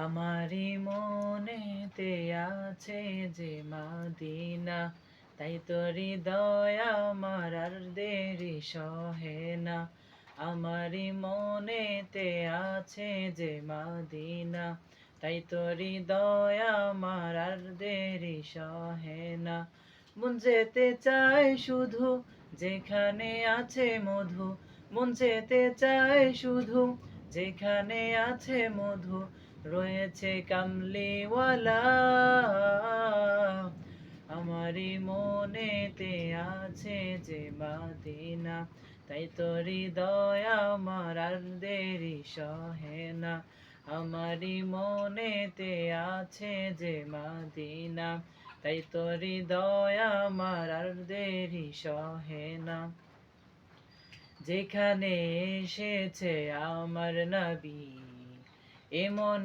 আমারই মনেতে আছে যে মাদিনা, তাই তো হৃদয় আমার আর দেরি সহে না। আমারই মনেতে আছে যে মাদিনা, তাই তো হৃদয় আমার আর দেরি সহে না। মন যেতে চায় শুধু যেখানে আছে মধু, মন যেতে চায় শুধু যেখানে আছে মধু, রয়েছে কামলিওয়ালা। আমারই মনেতে আছে যে মাদিনা, তাই তো হৃদয় আমার আর দেরি সহে না। আমারই মনেতে আছে যে মাদিনা, তাই তো হৃদয় আমার আর দেরি সহে না। যেখানে এসেছে আমার নবী, এমন